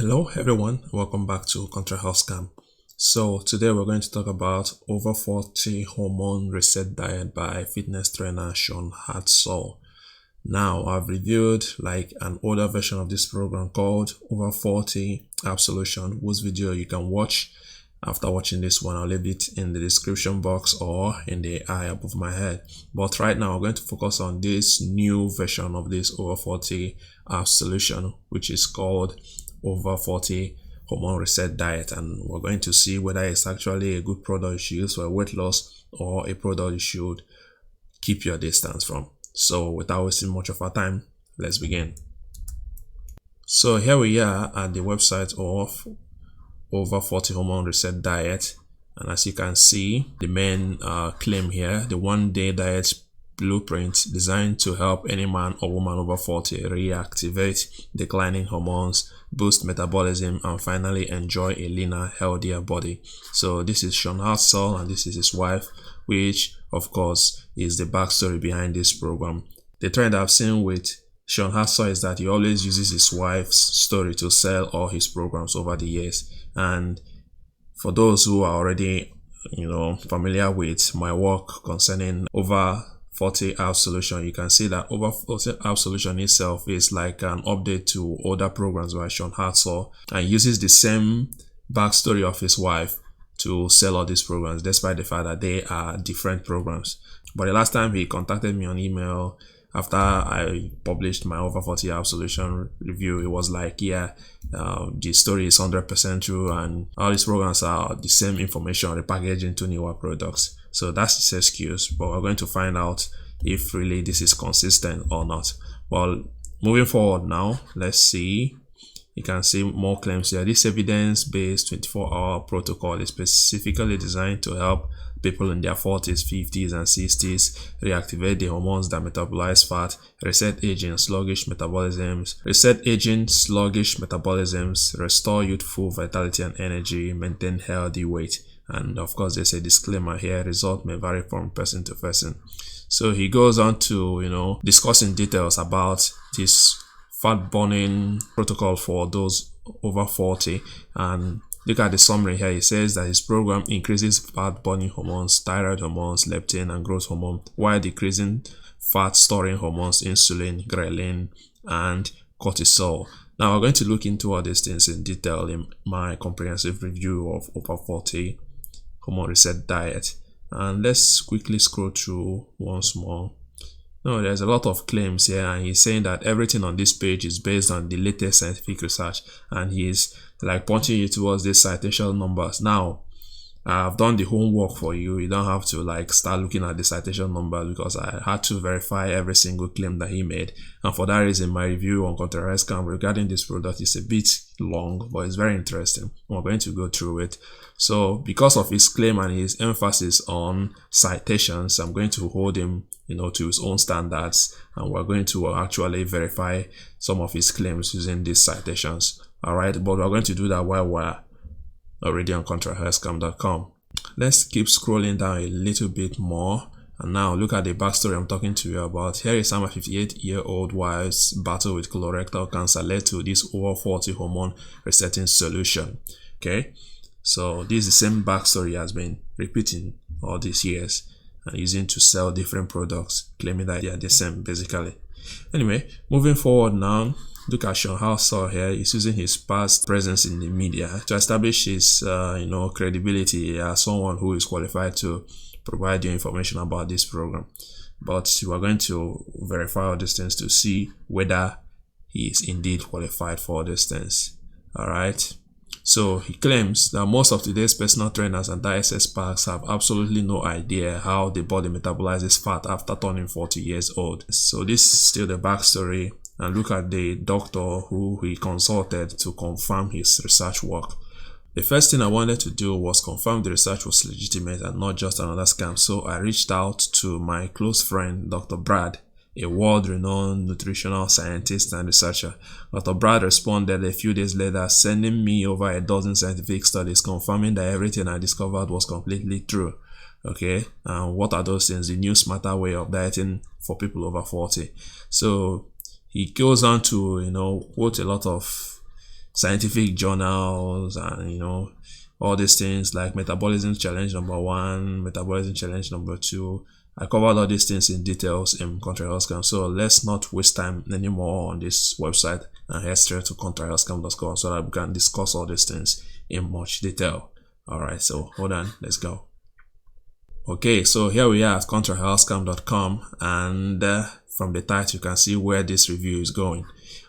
Hello everyone, welcome back to Contra Health Scam. So today we're going to talk about Over 40 Hormone Reset Diet by fitness trainer Mr Hadsall. Now I've reviewed like an older version of this program called Over 40 Absolution, whose video you can watch after watching this one. I'll leave it in the description box or in the eye above my head. But right now we're going to focus on this new version of this Over 40 Absolution, which is called Over 40 Hormone Reset Diet, and we're going to see whether it's actually a good product you should use for weight loss or a product you should keep your distance from. So without wasting much of our time, let's begin. So here we are at the website of Over 40 Hormone Reset Diet, and as you can see, the main claim here, the one-day diet blueprint designed to help any man or woman over 40 reactivate declining hormones, boost metabolism, and finally enjoy a leaner, healthier body. So this is Mr Hadsall and this is his wife, which of course is the backstory behind this program. The trend I've seen with Mr Hadsall is that he always uses his wife's story to sell all his programs over the years. And for those who are already familiar with my work concerning Over 40 Absolution, you can see that Over 40 Absolution itself is like an update to older programs by Mr Hadsall, and uses the same backstory of his wife to sell all these programs, despite the fact that they are different programs. But the last time he contacted me on email after I published my Over 40 Absolution review, it was like, yeah, the story is 100% true and all these programs are the same information repackaged into newer products. So that's his excuse, but we're going to find out if really this is consistent or not. Well, moving forward now, let's see. You can see more claims here. This evidence-based 24-hour protocol is specifically designed to help people in their 40s, 50s, and 60s reactivate the hormones that metabolize fat, reset aging, sluggish metabolisms, restore youthful vitality and energy, maintain healthy weight. And of course, there's a disclaimer here, result may vary from person to person. So he goes on to, discuss in details about this fat burning protocol for those over 40. And look at the summary here. He says that his program increases fat burning hormones, thyroid hormones, leptin, and growth hormone, while decreasing fat storing hormones, insulin, ghrelin, and cortisol. Now we're going to look into all these things in detail in my comprehensive review of Over 40 Hormone Reset Diet. And let's quickly scroll through once more. No, there's a lot of claims here, and he's saying that everything on this page is based on the latest scientific research, and he's like pointing you towards these citation numbers. Now, I've done the homework for you. You don't have to like start looking at the citation numbers because I had to verify every single claim that he made. And for that reason, my review on Contra Health Scam regarding this product is a bit long, but it's very interesting. We're going to go through it. So because of his claim and his emphasis on citations, I'm going to hold him, to his own standards, and we're going to actually verify some of his claims using these citations. All right, but we're going to do that while we're already on ContraHealthScam.com. Let's keep scrolling down a little bit more, and now look at the backstory I'm talking to you about. Here is how my 58-year-old wife's battle with colorectal cancer led to this Over 40 hormone resetting solution. Okay, so this is the same backstory he has been repeating all these years and using to sell different products, claiming that they are the same basically. Anyway, moving forward now, look at Mr Hadsall here. He's using his past presence in the media to establish his credibility as someone who is qualified to provide you information about this program. But we are going to verify all these things to see whether he is indeed qualified for these things. All right. So he claims that most of today's personal trainers and diet experts have absolutely no idea how the body metabolizes fat after turning 40 years old. So this is still the backstory, and look at the doctor who he consulted to confirm his research work. The first thing I wanted to do was confirm the research was legitimate and not just another scam. So I reached out to my close friend, Dr. Brad, a world-renowned nutritional scientist and researcher. Dr. Brad responded a few days later, sending me over a dozen scientific studies confirming that everything I discovered was completely true. Okay, and what are those things? The new smarter way of dieting for people over 40. So he goes on to quote a lot of scientific journals and all these things like metabolism challenge number 1, metabolism challenge number 2. I covered all these things in details in ContraHealthScam. So let's not waste time anymore on this website and head straight to ContraHealthScam.com so that we can discuss all these things in much detail. Alright, so hold on, let's go. Okay, so here we are at ContraHealthScam.com, and from the title you can see where this review is going.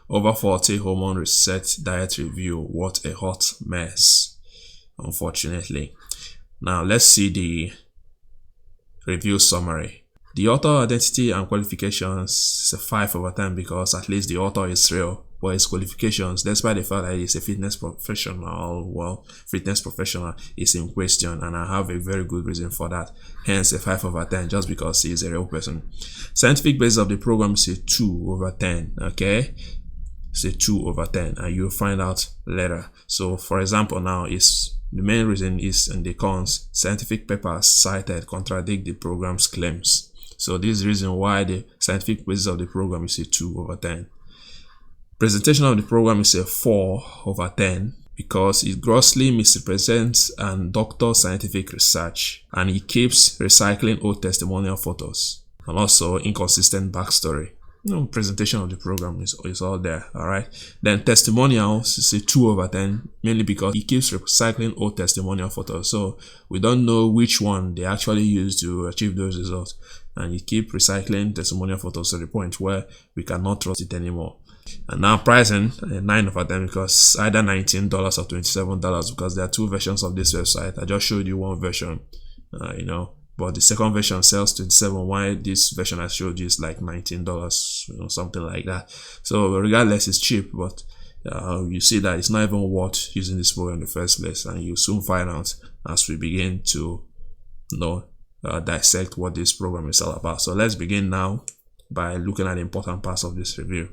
Over 40 Hormone Reset Diet Review. What a hot mess, unfortunately. Now let's see the review summary. The author identity and qualifications is a 5/10 because at least the author is real, but his qualifications, despite the fact that he's a fitness professional, is in question, and I have a very good reason for that. Hence a 5/10, just because he is a real person. Scientific basis of the program is a 2/10. Okay, it's a 2/10, and you'll find out later. So for example, now is the main reason is in the cons. Scientific papers cited contradict the program's claims. So this is the reason why the scientific basis of the program is a 2/10. Presentation of the program is a 4/10 because it grossly misrepresents and doctors scientific research, and it keeps recycling old testimonial photos and also inconsistent backstory. Presentation of the program is all there. All right, then testimonials is a 2/10, mainly because it keeps recycling old testimonial photos, so we don't know which one they actually use to achieve those results, and you keep recycling testimonial photos to the point where we cannot trust it anymore. And now pricing, a 9/10 because either $19 or $27, because there are 2 versions of this website. I just showed you one version, but the second version sells $27, while this version I showed you is like $19, something like that. So regardless, it's cheap, but you see that it's not even worth using this program in the first place, and you soon find out as we begin to dissect what this program is all about. So let's begin now by looking at the important parts of this review.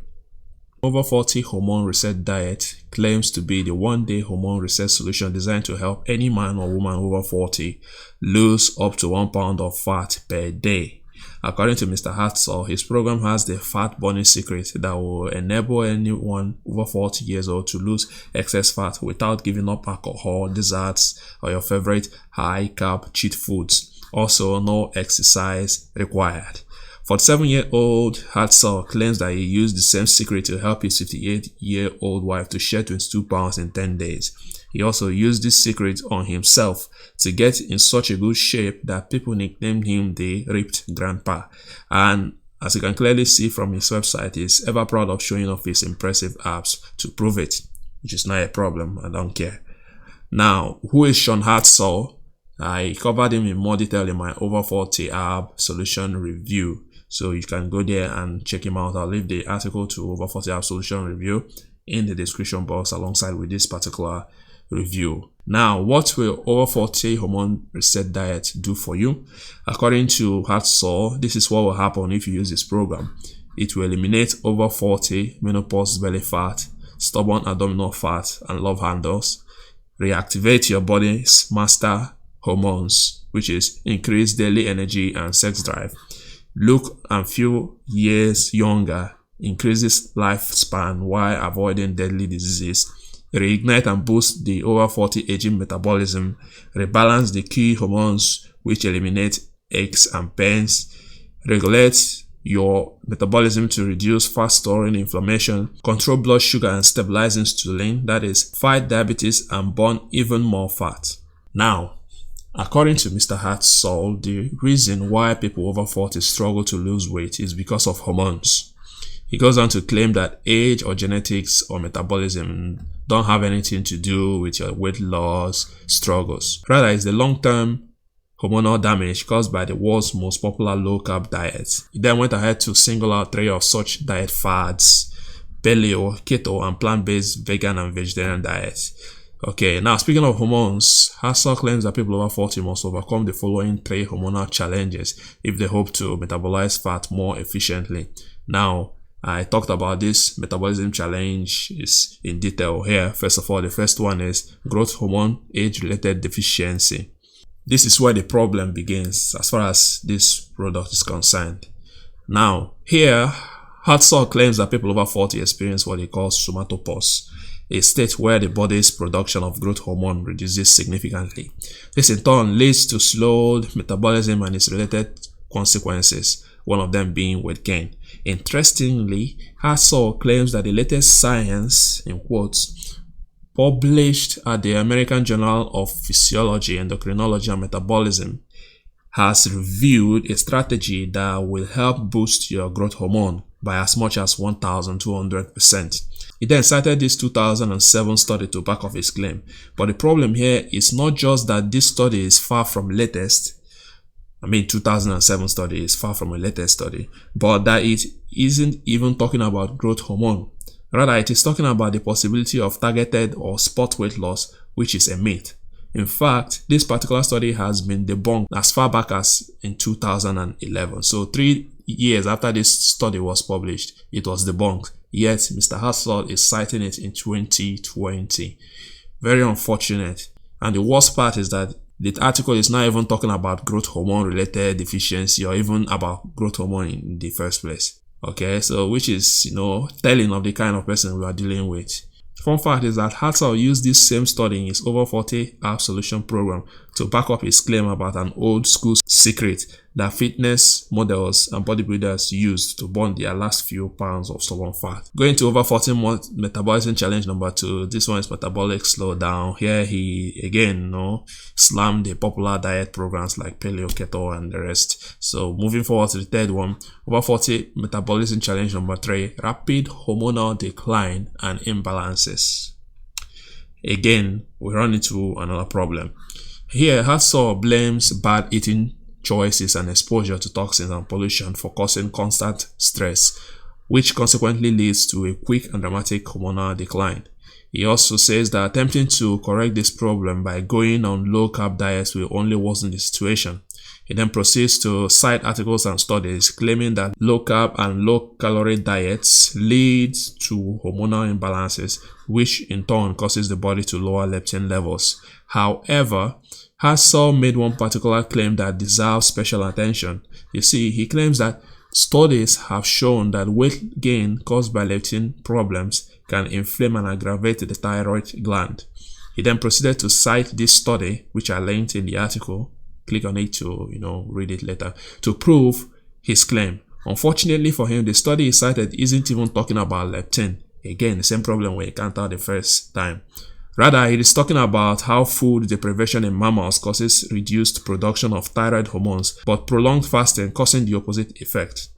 Over 40 Hormone Reset Diet claims to be the one-day hormone reset solution designed to help any man or woman over 40 lose up to 1 pound of fat per day. According to Mr Hadsall, his program has the fat burning secret that will enable anyone over 40 years old to lose excess fat without giving up alcohol, desserts, or your favorite high-carb cheat foods. Also, no exercise required. 47-year-old Hadsall claims that he used the same secret to help his 58-year-old wife to shed 22 pounds in 10 days. He also used this secret on himself to get in such a good shape that people nicknamed him the Ripped Grandpa. And as you can clearly see from his website, he's ever proud of showing off his impressive abs to prove it, which is not a problem. I don't care. Now, who is Sean Hadsall? I covered him in more detail in my over 40 ab solution review, so you can go there and check him out. I'll leave the article to over 40 ab solution review in the description box alongside with this particular review. Now, what will over 40 Hormone Reset Diet do for you? According to Hadsall, this is what will happen if you use this program. It will eliminate over 40 menopause belly fat, stubborn abdominal fat, and love handles, reactivate your body's master hormones, which is increased daily energy and sex drive, look and feel years younger, increases lifespan while avoiding deadly diseases, reignite and boost the over 40 aging metabolism, rebalance the key hormones which eliminate aches and pains, regulate your metabolism to reduce fat storing inflammation, control blood sugar and stabilize insulin, that is, fight diabetes and burn even more fat. Now, according to Mr. Hadsall, the reason why people over 40 struggle to lose weight is because of hormones. He goes on to claim that age or genetics or metabolism don't have anything to do with your weight loss struggles. Rather, it's the long-term hormonal damage caused by the world's most popular low-carb diet. He then went ahead to single out 3 of such diet fads: paleo, keto, and plant-based vegan and vegetarian diets. Okay, now speaking of hormones, Hadsall claims that people over 40 must overcome the following 3 hormonal challenges if they hope to metabolize fat more efficiently. Now, I talked about this metabolism challenge is in detail here. First of all, the first one is growth hormone age-related deficiency. This is where the problem begins as far as this product is concerned. Now, here, Hadsall claims that people over 40 experience what he calls somatopause, a state where the body's production of growth hormone reduces significantly. This in turn leads to slowed metabolism and its related consequences, one of them being weight gain. Interestingly, Hadsall claims that the latest science, in quotes, published at the American Journal of Physiology, Endocrinology and Metabolism, has revealed a strategy that will help boost your growth hormone by as much as 1,200%. He then cited this 2007 study to back up his claim. But the problem here is not just that this study is far from latest, 2007 study is far from a latest study, but that it isn't even talking about growth hormone. Rather, it is talking about the possibility of targeted or spot weight loss, which is a myth. In fact, this particular study has been debunked as far back as in 2011. So 3 years after this study was published, it was debunked. Yet, Mr. Hadsall is citing it in 2020. Very unfortunate. And the worst part is that the article is not even talking about growth hormone related deficiency or even about growth hormone in the first place. Okay, so which is, telling of the kind of person we are dealing with. Fun fact is that Hadsall used this same study in his over 40 Herb Solution program to back up his claim about an old school secret that fitness models and bodybuilders used to burn their last few pounds of stubborn fat. Going to over 14 month metabolism challenge number 2. This one is metabolic slowdown. Here he again, slammed the popular diet programs like paleo, keto, and the rest. So moving forward to the third one, over 40 metabolism challenge number 3. Rapid hormonal decline and imbalances. Again, we run into another problem. Here, Hadsall blames bad eating choices and exposure to toxins and pollution for causing constant stress, which consequently leads to a quick and dramatic hormonal decline. He also says that attempting to correct this problem by going on low-carb diets will only worsen the situation. He then proceeds to cite articles and studies claiming that low-carb and low-calorie diets lead to hormonal imbalances, which in turn causes the body to lower leptin levels. However, Hadsall made one particular claim that deserves special attention. You see, he claims that studies have shown that weight gain caused by leptin problems can inflame and aggravate the thyroid gland. He then proceeded to cite this study, which I linked in the article. Click on it to, read it later, to prove his claim. Unfortunately for him, the study he cited isn't even talking about leptin. Again, the same problem we encountered the first time. Rather, it is talking about how food deprivation in mammals causes reduced production of thyroid hormones, but prolonged fasting causing the opposite effect.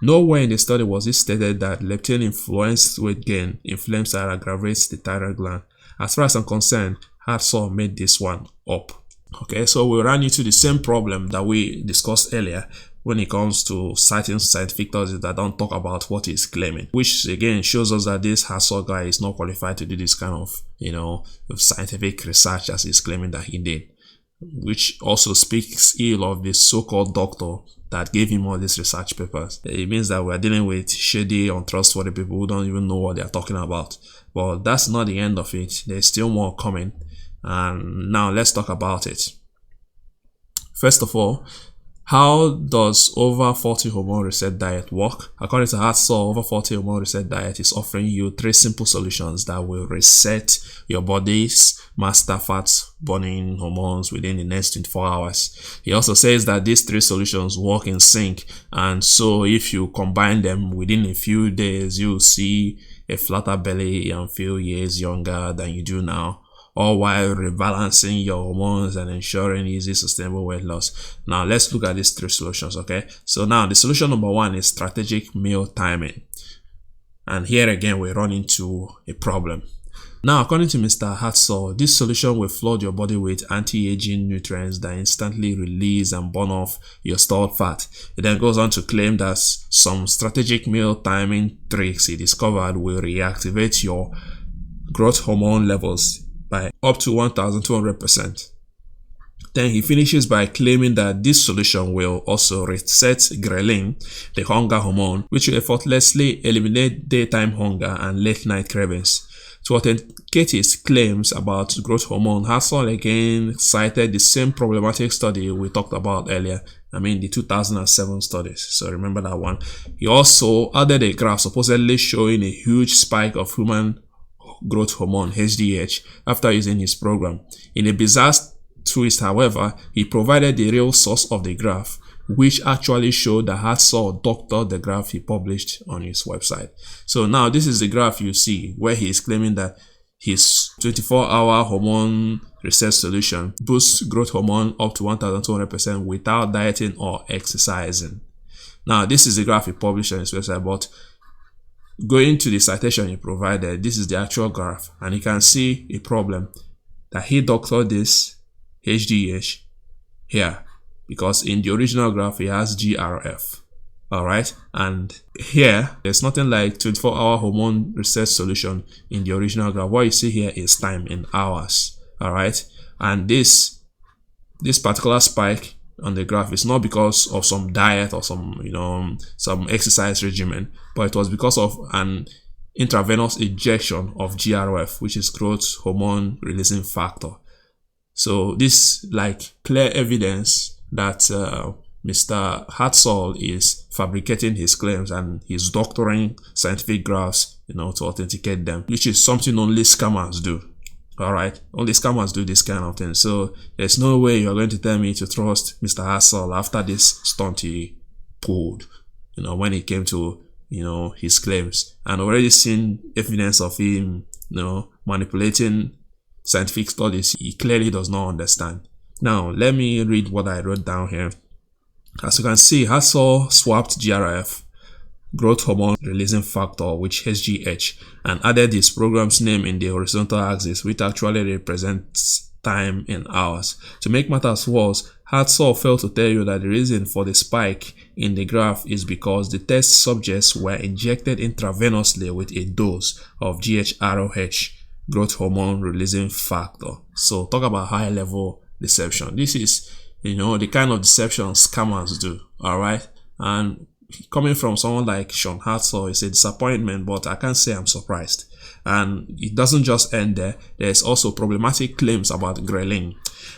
Nowhere in the study was it stated that leptin-influenced weight gain inflames and aggravates the thyroid gland. As far as I'm concerned, Hadsall made this one up. Okay, so we ran into the same problem that we discussed earlier when it comes to citing scientific studies that don't talk about what he's claiming, which again shows us that this Hadsall guy is not qualified to do this kind of, scientific research as he's claiming that he did, which also speaks ill of this so-called doctor that gave him all these research papers. It means that we're dealing with shady, untrustworthy people who don't even know what they're talking about. But that's not the end of it. There's still more coming. And now let's talk about it. First of all, how does over 40 Hormone Reset Diet work? According to Hadsall, over 40 Hormone Reset Diet is offering you 3 simple solutions that will reset your body's master fat burning hormones within the next 24 hours. He also says that these 3 solutions work in sync, and so if you combine them within a few days, you'll see a flatter belly and feel years younger than you do now, all while rebalancing your hormones and ensuring easy, sustainable weight loss. Now, let's look at these 3 solutions, okay? So now, the solution number 1 is strategic meal timing. And here again, we run into a problem. Now, according to Mr. Hadsall, this solution will flood your body with anti-aging nutrients that instantly release and burn off your stored fat. It then goes on to claim that some strategic meal timing tricks he discovered will reactivate your growth hormone levels by up to 1,200%. Then he finishes by claiming that this solution will also reset ghrelin, the hunger hormone, which will effortlessly eliminate daytime hunger and late night cravings. To authenticate his claims about growth hormone, Hadsall again cited the same problematic study we talked about earlier. The 2007 studies. So remember that one. He also added a graph supposedly showing a huge spike of human growth hormone, HGH, after using his program. In a bizarre twist, however, he provided the real source of the graph, which actually showed that Hadsall doctored the graph he published on his website. So now this is the graph you see where he is claiming that his 24-hour hormone reset solution boosts growth hormone up to 1,200% without dieting or exercising. Now this is the graph he published on his website, but going to the citation he provided, this is the actual graph, and you can see a problem that he doctored this HGH here, because in the original graph he has GRF. Alright, and here there's nothing like 24-hour hormone reset solution in the original graph. What you see here is time in hours. Alright, and this particular spike on the graph is not because of some diet or some exercise regimen, but it was because of an intravenous injection of GRF, which is growth hormone releasing factor. So this like clear evidence that Mr. Hadsall is fabricating his claims and he's doctoring scientific graphs, to authenticate them, which is something only scammers do. Alright, only scammers do this kind of thing. So there's no way you're going to tell me to trust Mr. Hadsall after this stunt he pulled, when it came to, his claims. And already seen evidence of him, manipulating scientific studies he clearly does not understand. Now, let me read what I wrote down here. As you can see, Hadsall swapped GRF, growth hormone releasing factor, with HGH, and added his program's name in the horizontal axis, which actually represents time in hours. To make matters worse, Hadsall failed to tell you that the reason for the spike in the graph is because the test subjects were injected intravenously with a dose of GHROH, growth hormone releasing factor. So talk about high level deception. This is the kind of deception scammers do. Alright, and coming from someone like Mr Hadsall is a disappointment, but I can't say I'm surprised. And it doesn't just end there. There's also problematic claims about ghrelin.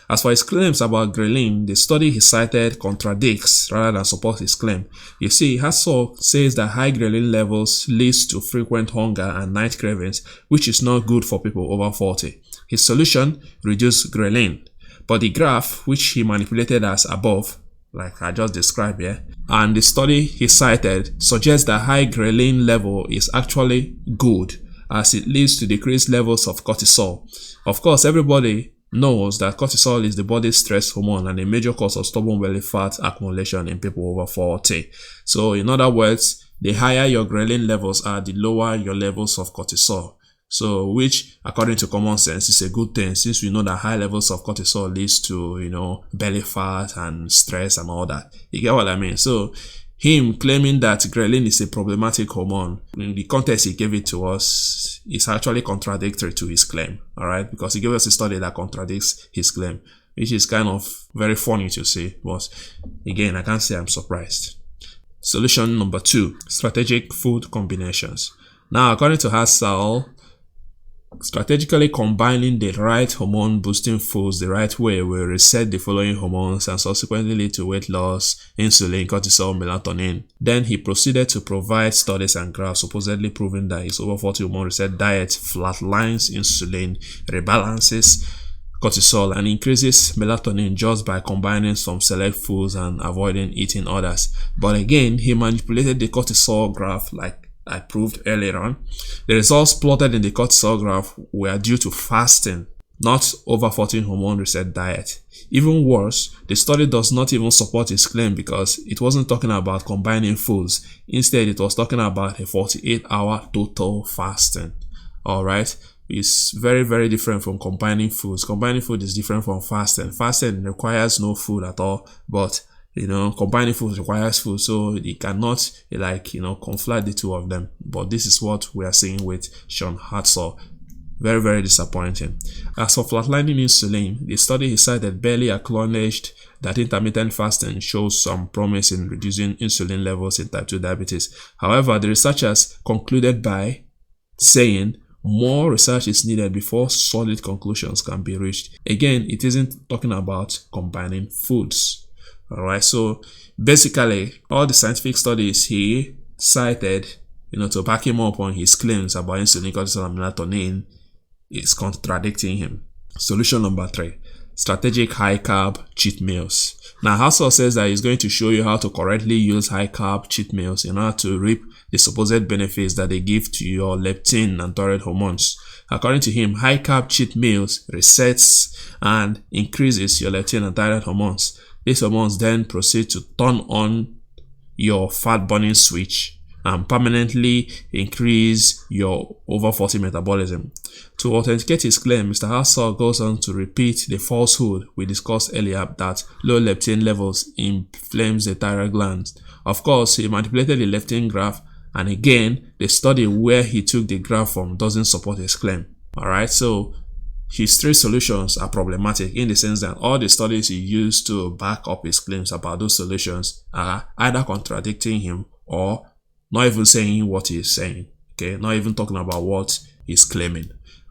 As for his claims about ghrelin, the study he cited contradicts rather than supports his claim. You see, Hadsall says that high ghrelin levels leads to frequent hunger and night cravings, which is not good for people over 40. His solution: reduce ghrelin. But the graph, which he manipulated as above, like I just described here, and the study he cited suggests that high ghrelin level is actually good, as it leads to decreased levels of cortisol. Of course, everybody knows that cortisol is the body's stress hormone and a major cause of stubborn belly fat accumulation in people over 40. So in other words, the higher your ghrelin levels are, the lower your levels of cortisol. So, which, according to common sense, is a good thing, since we know that high levels of cortisol leads to, belly fat and stress and all that. You get what I mean? So, him claiming that ghrelin is a problematic hormone, in the context he gave it to us, is actually contradictory to his claim. Alright? Because he gave us a study that contradicts his claim, which is kind of very funny to see. But, again, I can't say I'm surprised. Solution number 2, strategic food combinations. Now, according to Hadsall, strategically combining the right hormone boosting foods the right way will reset the following hormones and subsequently lead to weight loss: insulin, cortisol, melatonin. Then he proceeded to provide studies and graphs supposedly proving that his over 40 hormone reset diet flatlines insulin, rebalances cortisol, and increases melatonin just by combining some select foods and avoiding eating others. But again, he manipulated the cortisol graph like I proved earlier on. The results plotted in the cortisol graph were due to fasting, not over 14 hormone reset diet. Even worse, the study does not even support his claim because it wasn't talking about combining foods. Instead, it was talking about a 48-hour total fasting. Alright? It's very, very different from combining foods. Combining food is different from fasting. Fasting requires no food at all, but combining food requires food, so you cannot conflate the two of them. But this is what we are seeing with Mr Hadsall. Very, very disappointing. As for flatlining insulin, the study he cited barely acknowledged that intermittent fasting shows some promise in reducing insulin levels in type 2 diabetes. However, the researchers concluded by saying more research is needed before solid conclusions can be reached. Again, it isn't talking about combining foods. Alright, so basically all the scientific studies he cited to back him up on his claims about insulin cortisol and melatonin is contradicting him. Solution number 3, strategic high-carb cheat meals. Now, Hadsall says that he's going to show you how to correctly use high-carb cheat meals in order to reap the supposed benefits that they give to your leptin and thyroid hormones. According to him, high-carb cheat meals resets and increases your leptin and thyroid hormones. These hormones then proceed to turn on your fat-burning switch and permanently increase your over 40 metabolism. To authenticate his claim, Mr. Hadsall goes on to repeat the falsehood we discussed earlier that low leptin levels inflames the thyroid glands. Of course, he manipulated the leptin graph, and again, the study where he took the graph from doesn't support his claim. Alright, so his 3 solutions are problematic in the sense that all the studies he used to back up his claims about those solutions are either contradicting him or not even saying what he's saying. Okay, not even talking about what he's claiming,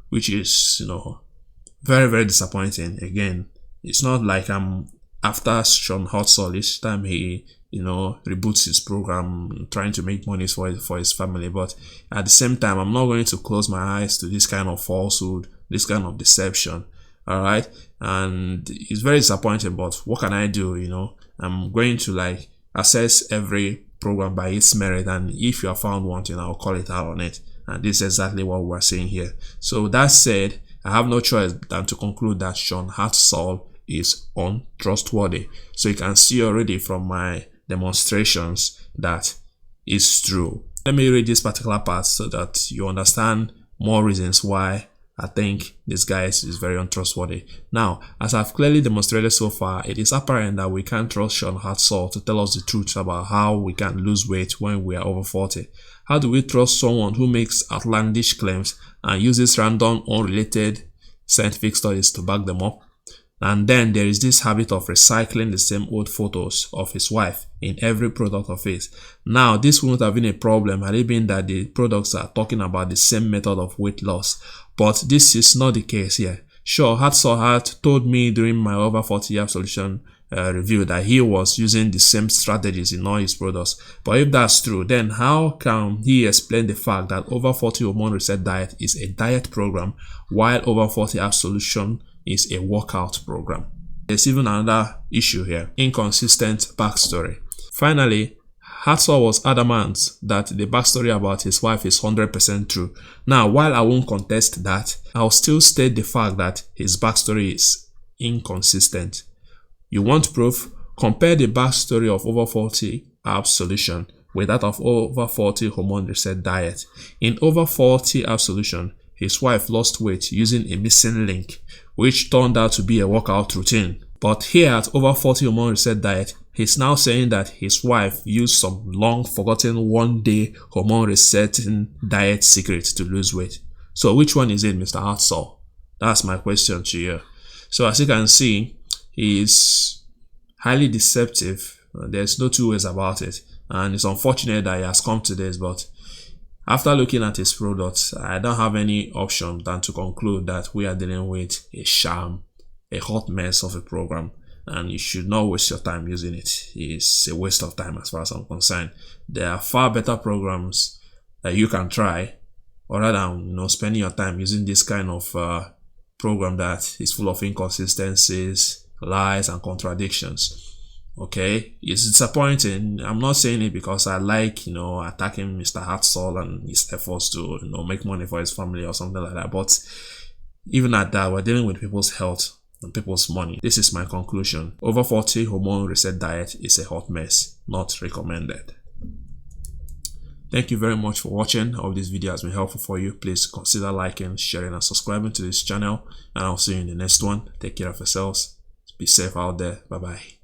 which is, very, very disappointing. Again, it's not like I'm after Mr Hadsall each time he, reboots his program, trying to make money for his family. But at the same time, I'm not going to close my eyes to this kind of falsehood, this kind of deception. All right, and it's very disappointing. But what can I do? I'm going to assess every program by its merit, and if you are found wanting, I'll call it out on it. And this is exactly what we're saying here. So that said, I have no choice than to conclude that Mr Hadsall is untrustworthy. So you can see already from my demonstrations that it's true. Let me read this particular part so that you understand more reasons why I think this guy is very untrustworthy. Now, as I've clearly demonstrated so far, it is apparent that we can't trust Mr Hadsall to tell us the truth about how we can lose weight when we are over 40. How do we trust someone who makes outlandish claims and uses random, unrelated scientific studies to back them up? And then there is this habit of recycling the same old photos of his wife in every product of his. Now, this wouldn't have been a problem had it been that the products are talking about the same method of weight loss. But this is not the case here. Sure, Hadsall had told me during my over 40 absolution review that he was using the same strategies in all his products. But if that's true, then how can he explain the fact that over 40 Hormone Reset Diet is a diet program while over 40 absolution is a workout program? There's even another issue here: inconsistent backstory. Finally, Hadsall was adamant that the backstory about his wife is 100% true. Now, while I won't contest that, I'll still state the fact that his backstory is inconsistent. You want proof? Compare the backstory of over 40 absolution with that of over 40 Hormone Reset Diet. In over 40 absolution, his wife lost weight using a missing link, which turned out to be a workout routine. But here at over 40 Hormone Reset Diet, he's now saying that his wife used some long forgotten one-day hormone resetting diet secret to lose weight. So which one is it, Mr. Hadsall? That's my question to you. So as you can see, he's highly deceptive. There's no two ways about it. And it's unfortunate that he has come to this, but after looking at his products, I don't have any option than to conclude that we are dealing with a sham, a hot mess of a program, and you should not waste your time using it. It's a waste of time as far as I'm concerned. There are far better programs that you can try, other than spending your time using this kind of program that is full of inconsistencies, lies, and contradictions. Okay, it's disappointing. I'm not saying it because I like attacking Mr. Hadsall and his efforts to make money for his family or something like that. But even at that, we're dealing with people's health and people's money. This is my conclusion. Over 40 Hormone Reset Diet is a hot mess, not recommended. Thank you very much for watching. I hope this video has been helpful for you. Please consider liking, sharing, and subscribing to this channel, and I'll see you in the next one. Take care of yourselves. Be safe out there. Bye bye.